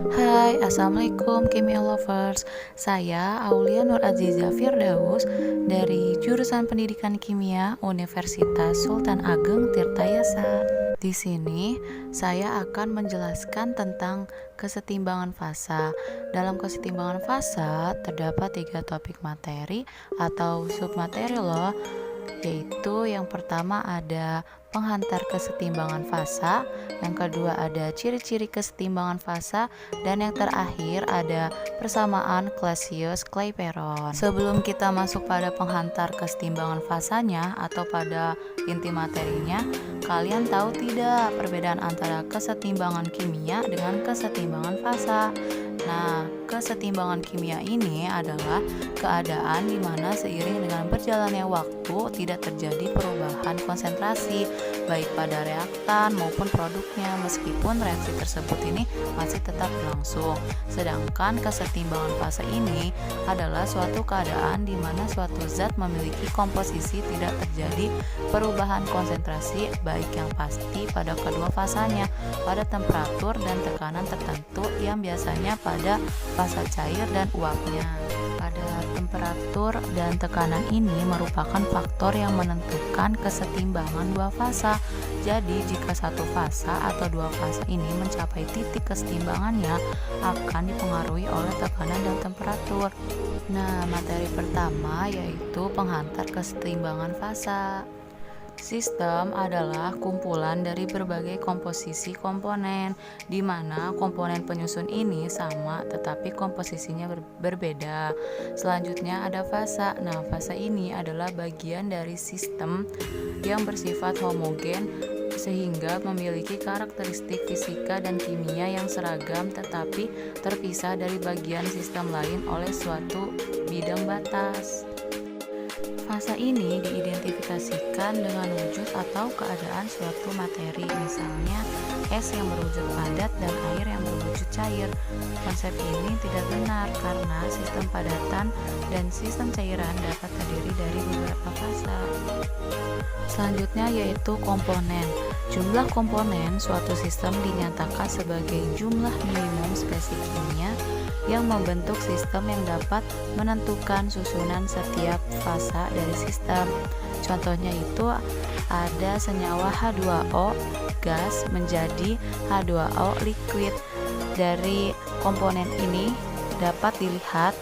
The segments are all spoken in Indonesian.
Hai, Assalamualaikum Kimia Lovers. Saya Aulia Nur Aziza Firdaus dari jurusan Pendidikan Kimia Universitas Sultan Ageng Tirtayasa. Di sini saya akan menjelaskan tentang kesetimbangan fasa. Dalam kesetimbangan fasa terdapat 3 topik materi atau submateri loh, yaitu yang pertama ada penghantar kesetimbangan fasa, yang kedua ada ciri-ciri kesetimbangan fasa, dan yang terakhir ada persamaan Clausius-Clapeyron. Sebelum kita masuk pada penghantar kesetimbangan fasanya atau pada inti materinya, kalian tahu tidak perbedaan antara kesetimbangan kimia dengan kesetimbangan fasa? Nah, kesetimbangan kimia ini adalah keadaan di mana seiring dengan berjalannya waktu tidak terjadi perubahan konsentrasi baik pada reaktan maupun produknya, meskipun reaksi tersebut ini masih tetap berlangsung. Sedangkan kesetimbangan fasa ini adalah suatu keadaan di mana suatu zat memiliki komposisi tidak terjadi perubahan konsentrasi baik yang pasti pada kedua fasanya pada temperatur dan tekanan tertentu yang biasanya pada fasa cair dan uapnya. Pada temperatur dan tekanan ini merupakan faktor yang menentukan kesetimbangan dua fasa. Jadi jika satu fasa atau dua fasa ini mencapai titik kesetimbangannya akan dipengaruhi oleh tekanan dan temperatur. Nah, materi pertama yaitu penghantar kesetimbangan fasa. Sistem adalah kumpulan dari berbagai komposisi komponen, di mana komponen penyusun ini sama tetapi komposisinya berbeda. Selanjutnya ada fasa. Nah, fasa ini adalah bagian dari sistem yang bersifat homogen sehingga memiliki karakteristik fisika dan kimia yang seragam tetapi terpisah dari bagian sistem lain oleh suatu bidang batas. Fasa ini diidentifikasikan dengan wujud atau keadaan suatu materi, misalnya es yang berwujud padat dan air yang berwujud cair. Konsep ini tidak benar karena sistem padatan dan sistem cairan dapat terdiri dari beberapa fasa. Selanjutnya yaitu komponen. Jumlah komponen suatu sistem dinyatakan sebagai jumlah minimum spesifik kimia yang membentuk sistem yang dapat menentukan susunan setiap fasa dari sistem. Contohnya itu ada senyawa H2O gas menjadi H2O liquid. Dari komponen ini dapat dilihat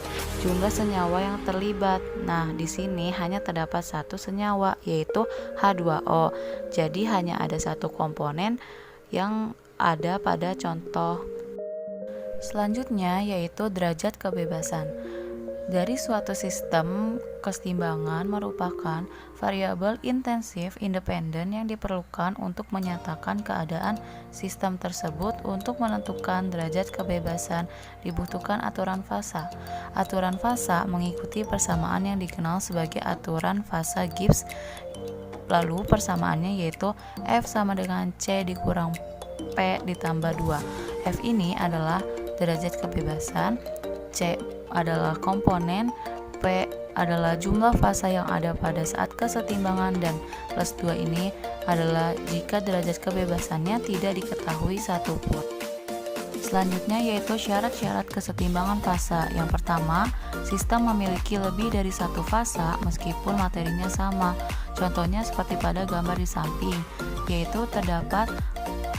jumlah senyawa yang terlibat. Nah, di sini hanya terdapat satu senyawa yaitu H2O. Jadi hanya ada satu komponen yang ada pada contoh. Selanjutnya yaitu derajat kebebasan. Dari suatu sistem kesetimbangan merupakan variabel intensif independen yang diperlukan untuk menyatakan keadaan sistem tersebut. Untuk menentukan derajat kebebasan dibutuhkan aturan fasa. Aturan fasa mengikuti persamaan yang dikenal sebagai aturan fasa Gibbs. Lalu persamaannya yaitu F sama dengan C dikurang P ditambah 2. F ini adalah derajat kebebasan, C adalah komponen, P adalah jumlah fasa yang ada pada saat kesetimbangan, dan plus 2 ini adalah jika derajat kebebasannya tidak diketahui satupun. Selanjutnya yaitu syarat-syarat kesetimbangan fasa. Yang pertama, sistem memiliki lebih dari satu fasa meskipun materinya sama. Contohnya seperti pada gambar di samping, yaitu terdapat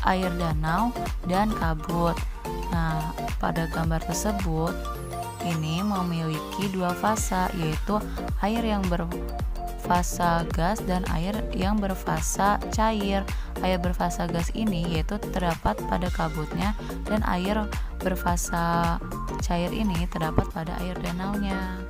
air danau dan kabut. Nah, pada gambar tersebut ini memiliki dua fasa, yaitu air yang berfasa gas dan air yang berfasa cair. Air berfasa gas ini yaitu terdapat pada kabutnya, dan air berfasa cair ini terdapat pada air danaunya.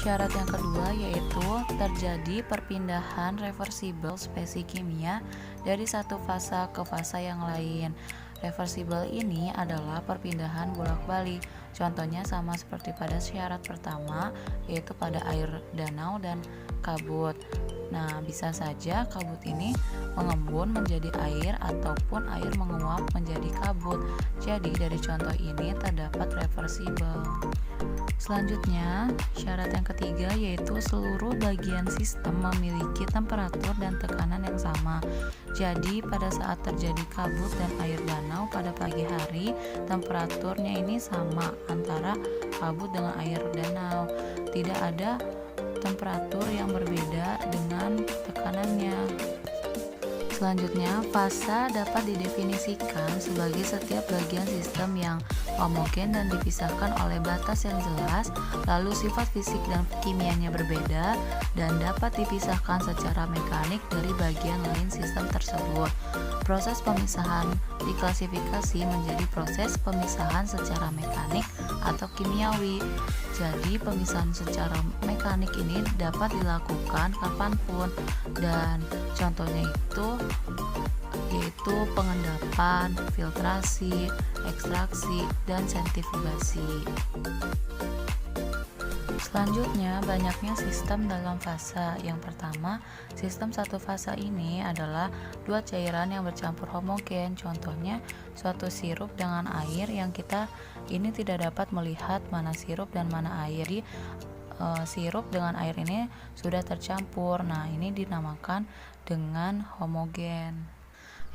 Syarat yang kedua yaitu terjadi perpindahan reversibel spesies kimia dari satu fasa ke fasa yang lain. Reversibel ini adalah perpindahan bolak-balik. Contohnya sama seperti pada syarat pertama, yaitu pada air danau dan kabut. Nah, bisa saja kabut ini mengembun menjadi air ataupun air menguap menjadi kabut. Jadi, dari contoh ini terdapat reversible. Selanjutnya, syarat yang ketiga yaitu seluruh bagian sistem memiliki temperatur dan tekanan yang sama. Jadi, pada saat terjadi kabut dan air danau pada pagi hari, temperaturnya ini sama antara kabut dengan air danau. Tidak ada temperatur yang berbeda dengan tekanannya. Selanjutnya, fasa dapat didefinisikan sebagai setiap bagian sistem yang homogen dan dipisahkan oleh batas yang jelas, lalu sifat fisik dan kimianya berbeda, dan dapat dipisahkan secara mekanik dari bagian lain sistem tersebut. Proses pemisahan diklasifikasi menjadi proses pemisahan secara mekanik atau kimiawi. Jadi, pemisahan secara mekanik ini dapat dilakukan kapanpun, dan contohnya yaitu pengendapan, filtrasi, ekstraksi, dan sentrifugasi. Selanjutnya, banyaknya sistem dalam fasa. Yang pertama, sistem satu fasa ini adalah dua cairan yang bercampur homogen. Contohnya, suatu sirup dengan air yang kita ini tidak dapat melihat mana sirup dan mana air. Jadi, sirup dengan air ini sudah tercampur. Nah, ini dinamakan dengan homogen.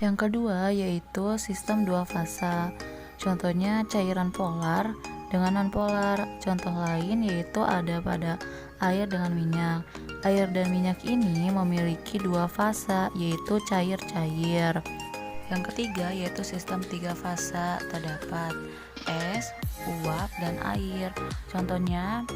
Yang kedua yaitu sistem dua fasa. Contohnya cairan polar dengan nonpolar. Contoh lain yaitu ada pada air dengan minyak. Air dan minyak ini memiliki dua fasa yaitu cair-cair. Yang ketiga yaitu sistem tiga fasa, terdapat es, uap, dan air. Contohnya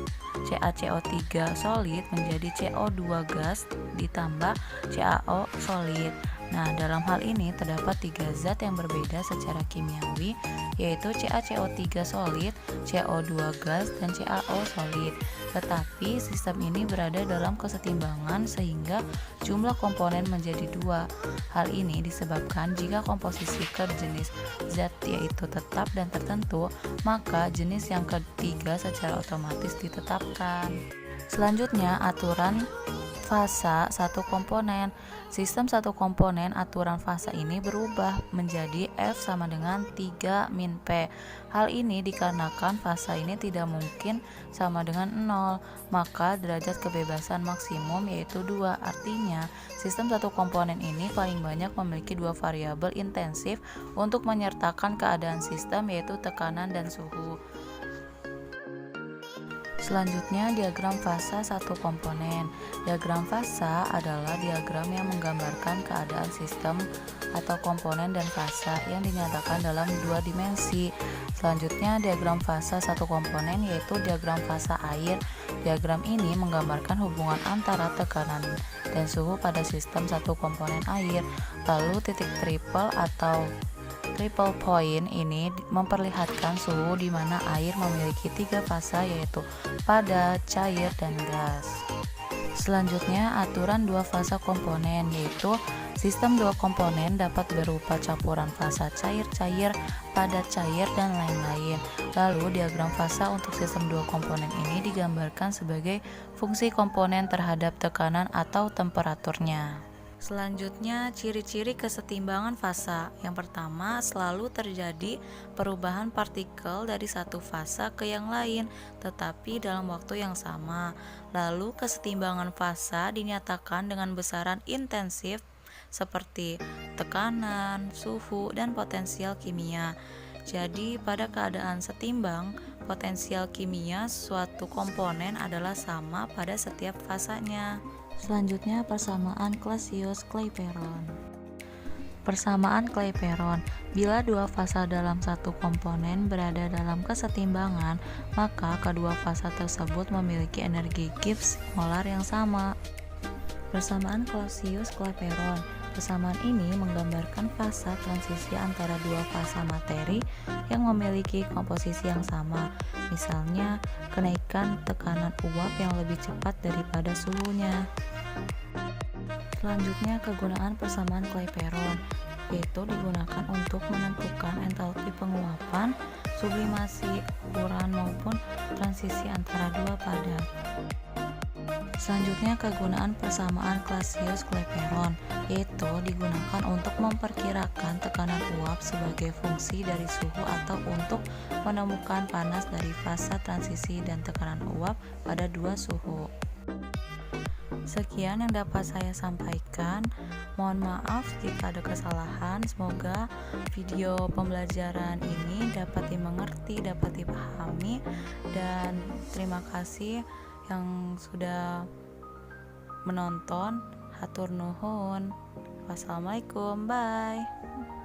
CaCO3 solid menjadi CO2 gas ditambah CaO solid. Nah, dalam hal ini terdapat tiga zat yang berbeda secara kimiawi, yaitu CaCO3 solid, CO2 gas, dan CaO solid. Tetapi sistem ini berada dalam kesetimbangan sehingga jumlah komponen menjadi dua. Hal ini disebabkan jika komposisi jenis zat yaitu tetap dan tertentu, maka jenis yang ketiga secara otomatis ditetapkan. Selanjutnya, aturan fasa satu komponen. Sistem satu komponen aturan fasa ini berubah menjadi F sama dengan 3 min P. Hal ini dikarenakan fasa ini tidak mungkin sama dengan 0, maka derajat kebebasan maksimum yaitu 2. Artinya, sistem satu komponen ini paling banyak memiliki dua variabel intensif untuk menyertakan keadaan sistem yaitu tekanan dan suhu. Selanjutnya, diagram fasa satu komponen. Diagram fasa adalah diagram yang menggambarkan keadaan sistem atau komponen dan fasa yang dinyatakan dalam dua dimensi. Selanjutnya, diagram fasa satu komponen yaitu diagram fasa air. Diagram ini menggambarkan hubungan antara tekanan dan suhu pada sistem satu komponen air. Lalu titik triple atau triple point ini memperlihatkan suhu di mana air memiliki tiga fasa yaitu padat, cair, dan gas. Selanjutnya, aturan dua fasa komponen yaitu sistem dua komponen dapat berupa campuran fasa cair-cair, padat cair, dan lain-lain. Lalu, diagram fasa untuk sistem dua komponen ini digambarkan sebagai fungsi komponen terhadap tekanan atau temperaturnya. Selanjutnya, ciri-ciri kesetimbangan fasa. Yang pertama, selalu terjadi perubahan partikel dari satu fasa ke yang lain, tetapi dalam waktu yang sama. Lalu, kesetimbangan fasa dinyatakan dengan besaran intensif seperti tekanan, suhu, dan potensial kimia. Jadi, pada keadaan setimbang, potensial kimia suatu komponen adalah sama pada setiap fasanya. Selanjutnya, persamaan Clausius-Clapeyron. Persamaan Clapeyron. Bila dua fasa dalam satu komponen berada dalam kesetimbangan, maka kedua fasa tersebut memiliki energi Gibbs molar yang sama. Persamaan Clausius-Clapeyron. Persamaan ini menggambarkan fasa transisi antara dua fasa materi yang memiliki komposisi yang sama. Misalnya, kenaikan tekanan uap yang lebih cepat daripada suhunya. Selanjutnya, kegunaan persamaan Clapeyron, yaitu digunakan untuk menentukan entalpi penguapan, sublimasi, ukuran maupun transisi antara dua padat. Selanjutnya, kegunaan persamaan Clausius-Clapeyron, yaitu digunakan untuk memperkirakan tekanan uap sebagai fungsi dari suhu atau untuk menemukan panas dari fase transisi dan tekanan uap pada dua suhu. Sekian yang dapat saya sampaikan. Mohon maaf jika ada kesalahan. Semoga video pembelajaran ini dapat dimengerti, dapat dipahami, dan terima kasih yang sudah menonton. Hatur nuhun. Wassalamualaikum. Bye.